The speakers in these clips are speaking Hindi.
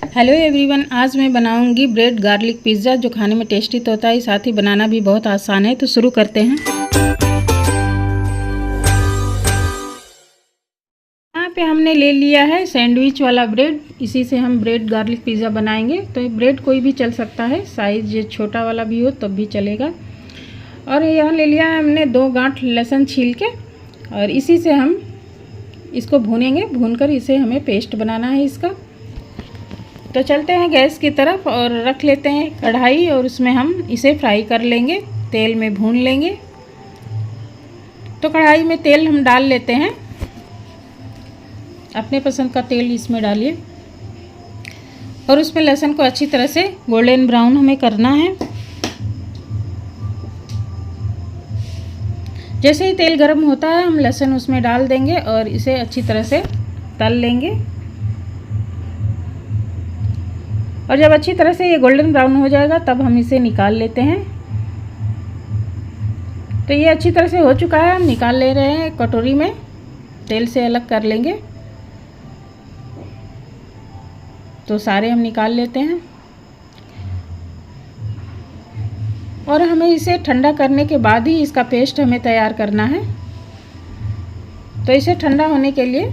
हेलो एवरीवन, आज मैं बनाऊंगी ब्रेड गार्लिक पिज़्ज़ा जो खाने में टेस्टी तो होता है, साथ ही बनाना भी बहुत आसान है। तो शुरू करते हैं। यहाँ पे हमने ले लिया है सैंडविच वाला ब्रेड। इसी से हम ब्रेड गार्लिक पिज़्ज़ा बनाएंगे। तो ये ब्रेड कोई भी चल सकता है, साइज़ छोटा वाला भी हो तब भी चलेगा। और यहाँ ले लिया है हमने 2 गांठ लहसुन छील के, और इसी से हम इसको भूनेंगे। भूनकर इसे हमें पेस्ट बनाना है इसका। तो चलते हैं गैस की तरफ और रख लेते हैं कढ़ाई, और उसमें हम इसे फ्राई कर लेंगे, तेल में भून लेंगे। तो कढ़ाई में तेल हम डाल लेते हैं, अपने पसंद का तेल इसमें डालिए। और उसमें लहसुन को अच्छी तरह से गोल्डन ब्राउन हमें करना है। जैसे ही तेल गर्म होता है हम लहसुन उसमें डाल देंगे और इसे अच्छी तरह से तल लेंगे। और जब अच्छी तरह से ये गोल्डन ब्राउन हो जाएगा तब हम इसे निकाल लेते हैं। तो ये अच्छी तरह से हो चुका है, हम निकाल ले रहे हैं कटोरी में, तेल से अलग कर लेंगे। तो सारे हम निकाल लेते हैं और हमें इसे ठंडा करने के बाद ही इसका पेस्ट हमें तैयार करना है। तो इसे ठंडा होने के लिए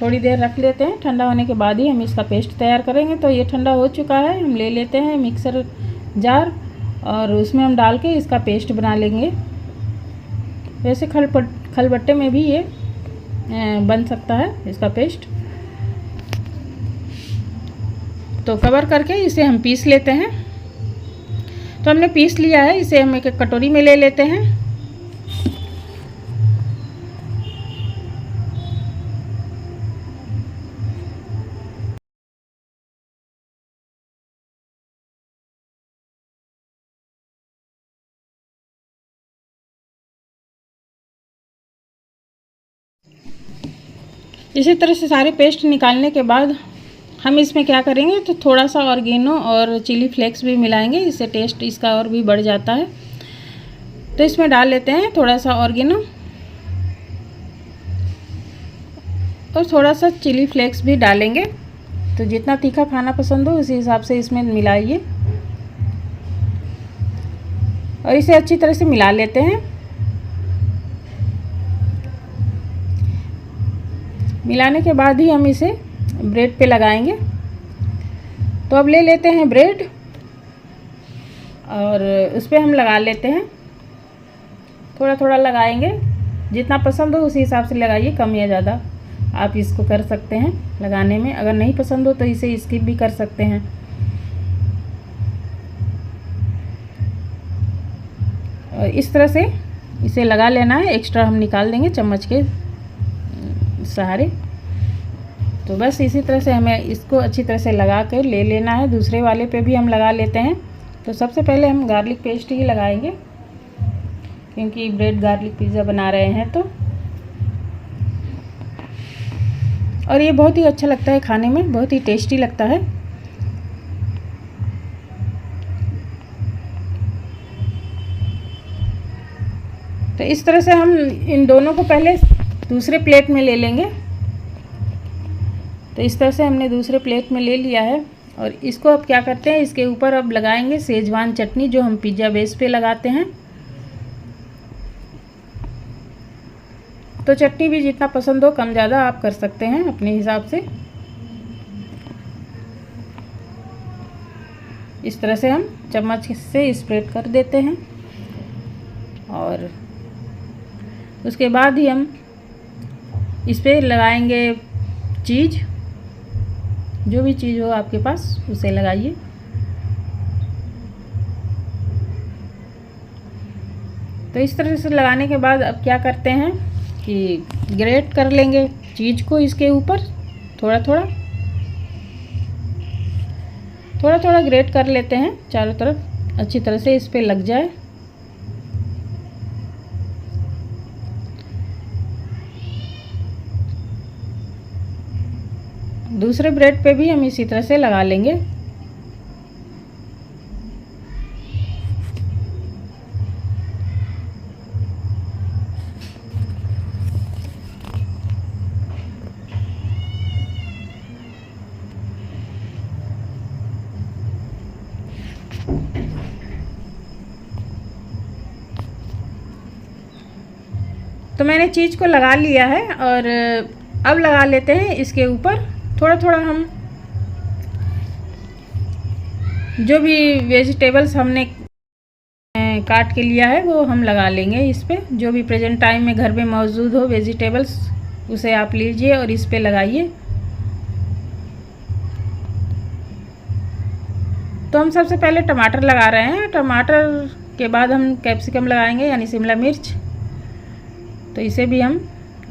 थोड़ी देर रख लेते हैं। ठंडा होने के बाद ही हम इसका पेस्ट तैयार करेंगे। तो ये ठंडा हो चुका है, हम ले लेते हैं मिक्सर जार और उसमें हम डाल के इसका पेस्ट बना लेंगे। वैसे खलबट्टे में भी ये बन सकता है इसका पेस्ट। तो कवर करके इसे हम पीस लेते हैं। तो हमने पीस लिया है, इसे हम एक कटोरी में ले लेते हैं। इसी तरह से सारे पेस्ट निकालने के बाद हम इसमें क्या करेंगे, तो थोड़ा सा ऑर्गेनो और चिली फ्लेक्स भी मिलाएंगे। इससे टेस्ट इसका और भी बढ़ जाता है। तो इसमें डाल लेते हैं थोड़ा सा ऑर्गेनो और थोड़ा सा चिली फ्लेक्स भी डालेंगे। तो जितना तीखा खाना पसंद हो उसी हिसाब से इसमें मिलाइए और इसे अच्छी तरह से मिला लेते हैं। मिलाने के बाद ही हम इसे ब्रेड पे लगाएंगे। तो अब ले लेते हैं ब्रेड और उस पर हम लगा लेते हैं। थोड़ा थोड़ा लगाएंगे, जितना पसंद हो उसी हिसाब से लगाइए, कम या ज़्यादा आप इसको कर सकते हैं लगाने में। अगर नहीं पसंद हो तो इसे स्किप भी कर सकते हैं। और इस तरह से इसे लगा लेना है, एक्स्ट्रा हम निकाल देंगे चम्मच के सहारे। तो बस इसी तरह से हमें इसको अच्छी तरह से लगा कर ले लेना है। दूसरे वाले पे भी हम लगा लेते हैं। तो सबसे पहले हम गार्लिक पेस्ट ही लगाएंगे, क्योंकि ब्रेड गार्लिक पिज़्ज़ा बना रहे हैं। तो और ये बहुत ही अच्छा लगता है खाने में, बहुत ही टेस्टी लगता है। तो इस तरह से हम इन दोनों को पहले दूसरे प्लेट में ले लेंगे। तो इस तरह से हमने दूसरे प्लेट में ले लिया है और इसको अब क्या करते हैं, इसके ऊपर अब लगाएंगे शेजवान चटनी, जो हम पिज़्ज़ा बेस पे लगाते हैं। तो चटनी भी जितना पसंद हो कम ज़्यादा आप कर सकते हैं अपने हिसाब से। इस तरह से हम चम्मच से स्प्रेड कर देते हैं और उसके बाद ही हम इस पर लगाएंगे चीज़। जो भी चीज़ हो आपके पास उसे लगाइए। तो इस तरह से लगाने के बाद अब क्या करते हैं कि ग्रेट कर लेंगे चीज़ को इसके ऊपर। थोड़ा थोड़ा ग्रेट कर लेते हैं चारों तरफ, अच्छी तरह से इस पे लग जाए। दूसरे ब्रेड पे भी हम इसी तरह से लगा लेंगे। तो मैंने चीज़ को लगा लिया है और अब लगा लेते हैं इसके ऊपर थोड़ा थोड़ा हम जो भी वेजिटेबल्स हमने काट के लिया है वो हम लगा लेंगे इस पे। जो भी प्रेजेंट टाइम में घर में मौजूद हो वेजिटेबल्स उसे आप लीजिए और इस पे लगाइए। तो हम सबसे पहले टमाटर लगा रहे हैं, टमाटर के बाद हम कैप्सिकम लगाएंगे यानी शिमला मिर्च। तो इसे भी हम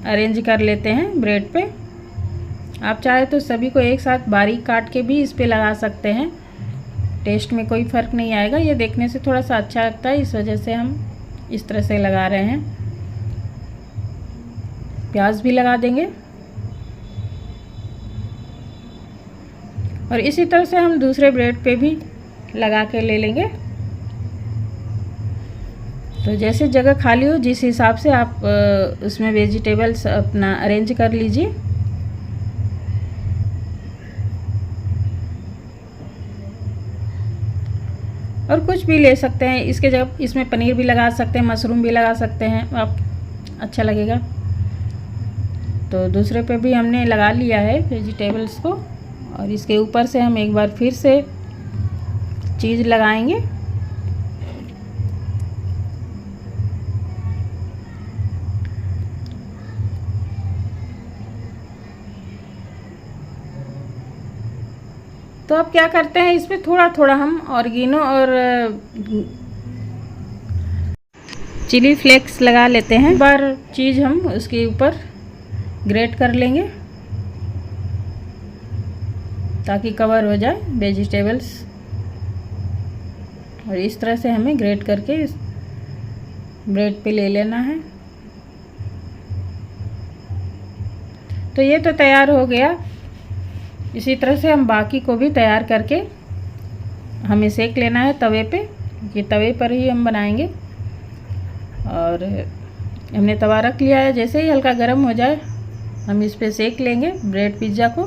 अरेंज कर लेते हैं ब्रेड पे। आप चाहे तो सभी को एक साथ बारीक काट के भी इस पे लगा सकते हैं, टेस्ट में कोई फ़र्क नहीं आएगा। ये देखने से थोड़ा सा अच्छा लगता है, इस वजह से हम इस तरह से लगा रहे हैं। प्याज भी लगा देंगे और इसी तरह से हम दूसरे ब्रेड पे भी लगा के ले लेंगे। तो जैसे जगह खाली हो जिस हिसाब से आप उसमें वेजिटेबल्स अपना अरेंज कर लीजिए। और कुछ भी ले सकते हैं इसके जगह, इसमें पनीर भी लगा सकते हैं, मशरूम भी लगा सकते हैं आप, अच्छा लगेगा। तो दूसरे पे भी हमने लगा लिया है वेजिटेबल्स को और इसके ऊपर से हम एक बार फिर से चीज़ लगाएंगे। तो अब क्या करते हैं, इस पे थोड़ा थोड़ा हम ऑरिगेनो और चिली फ्लेक्स लगा लेते हैं। बार चीज़ हम उसके ऊपर ग्रेट कर लेंगे ताकि कवर हो जाए वेजिटेबल्स। और इस तरह से हमें ग्रेट करके इस ब्रेड पे ले लेना है। तो ये तो तैयार हो गया। इसी तरह से हम बाकी को भी तैयार करके हमें सेक लेना है तवे पे, ये तवे पर ही हम बनाएंगे। और हमने तवा रख लिया है, जैसे ही हल्का गर्म हो जाए हम इस पे सेक लेंगे ब्रेड पिज़्ज़ा को।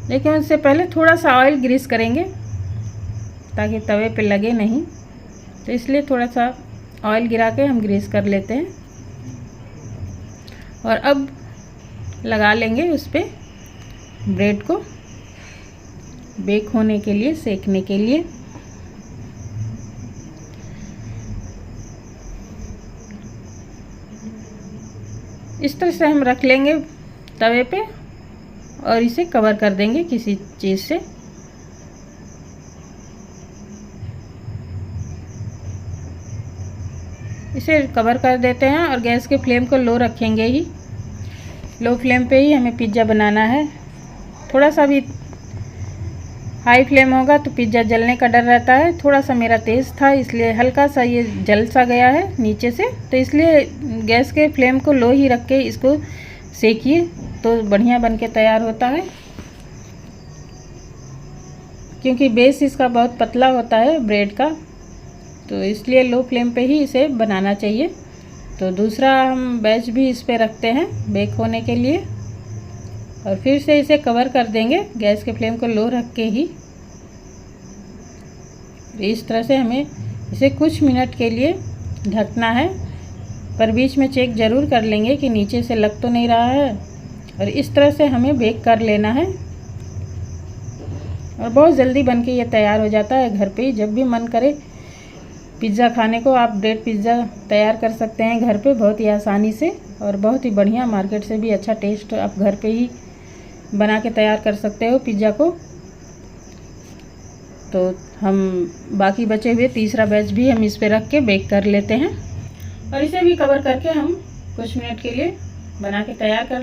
लेकिन उससे पहले थोड़ा सा ऑयल ग्रीस करेंगे ताकि तवे पे लगे नहीं, तो इसलिए थोड़ा सा ऑयल गिरा के हम ग्रीस कर लेते हैं। और अब लगा लेंगे उस पे ब्रेड को बेक होने के लिए, सेकने के लिए। इस तरह से हम रख लेंगे तवे पे और इसे कवर कर देंगे किसी चीज़ से। इसे कवर कर देते हैं और गैस के फ्लेम को लो रखेंगे ही, लो फ्लेम पे ही हमें पिज़्ज़ा बनाना है। थोड़ा सा भी हाई फ्लेम होगा तो पिज़्ज़ा जलने का डर रहता है। थोड़ा सा मेरा तेज़ था इसलिए हल्का सा ये जल सा गया है नीचे से, तो इसलिए गैस के फ्लेम को लो ही रख के इसको सेकिए तो बढ़िया बन के तैयार होता है। क्योंकि बेस इसका बहुत पतला होता है ब्रेड का, तो इसलिए लो फ्लेम पे ही इसे बनाना चाहिए। तो दूसरा हम बैच भी इस पे रखते हैं बेक होने के लिए और फिर से इसे कवर कर देंगे गैस के फ्लेम को लो रख के ही। इस तरह से हमें इसे कुछ मिनट के लिए ढकना है, पर बीच में चेक ज़रूर कर लेंगे कि नीचे से लग तो नहीं रहा है। और इस तरह से हमें बेक कर लेना है और बहुत जल्दी बन के ये तैयार हो जाता है। घर पे ही जब भी मन करे पिज़्ज़ा खाने को आप ब्रेड पिज़्ज़ा तैयार कर सकते हैं घर पे बहुत ही आसानी से और बहुत ही बढ़िया, मार्केट से भी अच्छा टेस्ट आप घर पे ही बना के तैयार कर सकते हो पिज़्ज़ा को। तो हम बाकी बचे हुए तीसरा बैच भी हम इस पे रख के बेक कर लेते हैं और इसे भी कवर करके हम कुछ मिनट के लिए बना के तैयार कर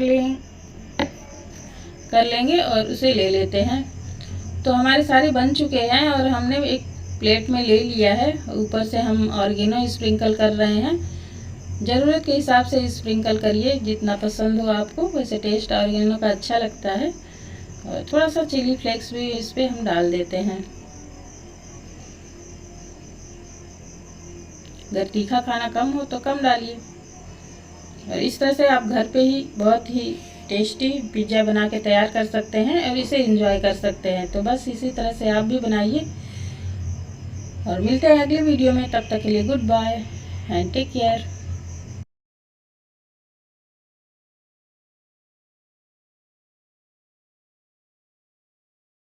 लेंगे और उसे ले लेते हैं। तो हमारे सारे बन चुके हैं और हमने एक प्लेट में ले लिया है। ऊपर से हम ऑरिगेनो स्प्रिंकल कर रहे हैं, ज़रूरत के हिसाब से स्प्रिंकल करिए, जितना पसंद हो आपको। वैसे टेस्ट ऑरिगेनो का अच्छा लगता है। और थोड़ा सा चिली फ्लेक्स भी इस पर हम डाल देते हैं। अगर तीखा खाना कम हो तो कम डालिए। और इस तरह से आप घर पे ही बहुत ही टेस्टी पिज़्ज़ा बना के तैयार कर सकते हैं और इसे एंजॉय कर सकते हैं। तो बस इसी तरह से आप भी बनाइए और मिलते हैं अगले वीडियो में। तब तक के लिए goodbye and take care.